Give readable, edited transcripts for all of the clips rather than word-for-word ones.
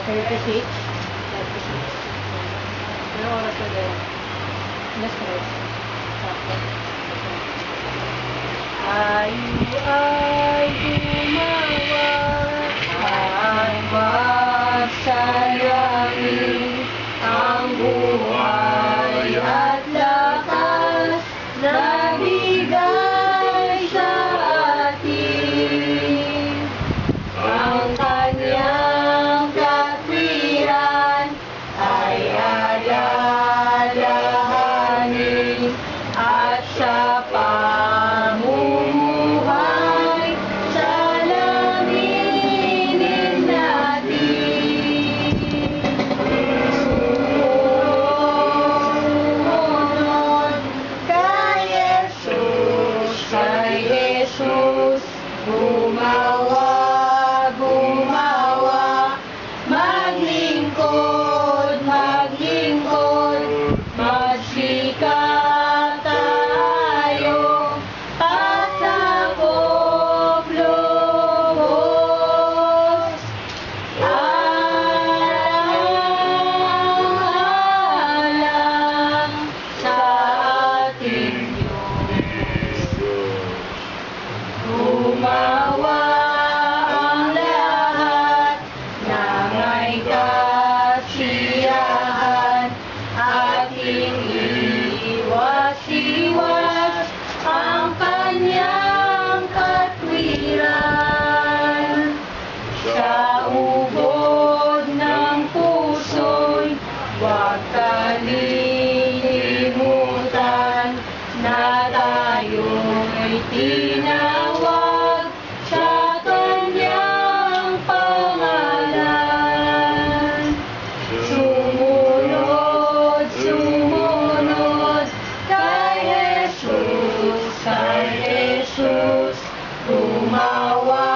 36. 36. Anong oras na din? Alas 3. Sakto. Tayo ay gumawa at magsayangin ang buhay at lakas na bigay sa atin. Ang kanyang katwiran ay alalahanin at sa pamumuhay salaminin natin. Sumunod kay Jesus, gumawa, maglingkod, magsikap tayo, pasakop lubos. Alang sa ating Diyos, gumawa ang lahat na may kasiyahan, ating iwas-iwas ang kanyang katwiran. Sa ubod ng puso'y huwag kalilimutan na tayo'y tinawag sa kanyang pangalan. Sumunod kay Jesus, gumawa,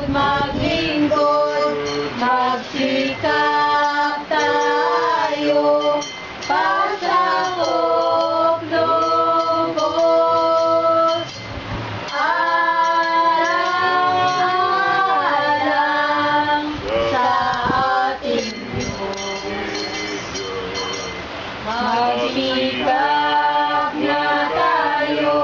maglingkod, magsikap tayo, pasakop lubos. Alang sa ating Diyos, magsikap na tayo,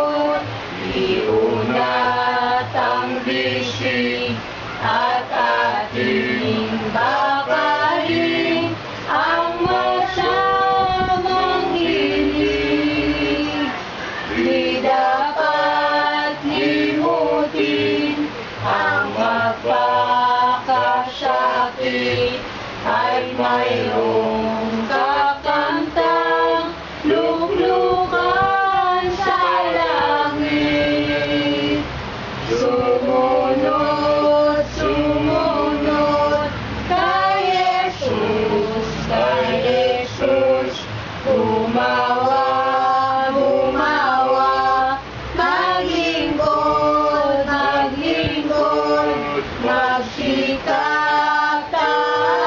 iunat ang bisig at ating bakarin ang masamang hilig. Di dapat limutin ang magpakasakit ay mayroong kakantang luklukan sa langit. Sumunod kay Jesus, gumawa, maglingkod, magsikap tayo.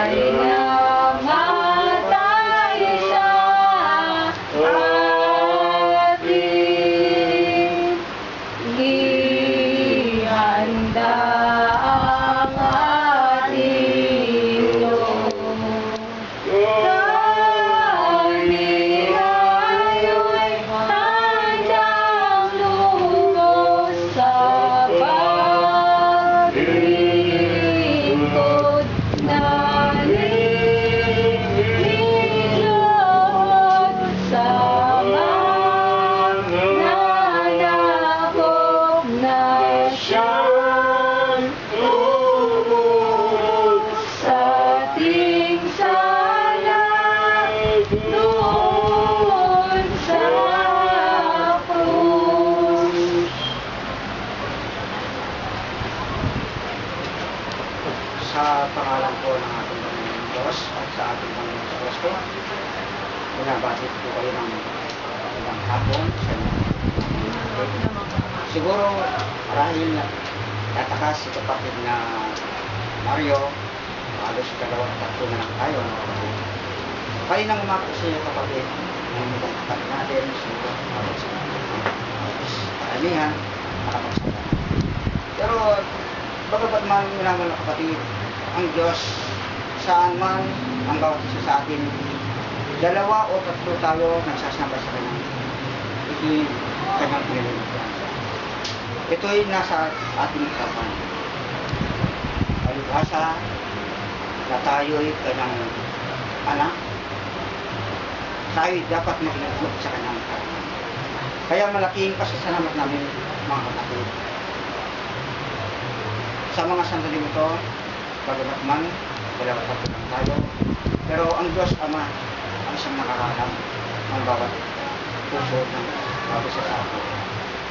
ating nangarumisan sa Sa pangalan po ng ating Panginoong Diyos at sa ating Panginoong Kristo, binabati po kayo ng ilang hapon sa inyo. Siguro marahil tatakas si kapatid na Mario, halos dalawang tatlo na lang tayo. Kayo nang umapos sa iyo kapatid, ng ibang kapatid natin, siguro halos karamihan, nakapagsalita. Pero bagamat man naman na kapatid, ang Diyos saan man ang bawat isa sa atin, dalawa o tatlo tayo nagsasamba sa Kanya. Ito'y Kanyang pinalilitan. Ito'y nasa ating kapan. Palibhasa na tayo'y Kanyang anak, tayo'y dapat maglingkod sa Kanyang kapan. Kaya malaking pasasalamat namin mga kapatid. Sa mga sandali ito, bagamat man, dalawa tatlo lang tayo, pero ang Diyos Ama ang siyang nakakalam ng bawat puso ng bawat isa sa atin.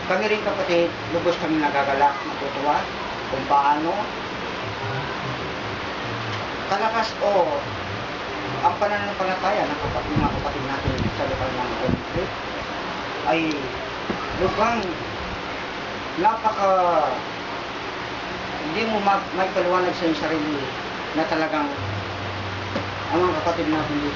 Kami rin kapatid, lubos kami nagagalak, natutuwa kung paano kalakas o ang pananampalataya ng mga kapatid natin sa lokal ng country ay lubang hindi mo may paliwanag sa iyong sarili na talagang ang mga kapatid natin dito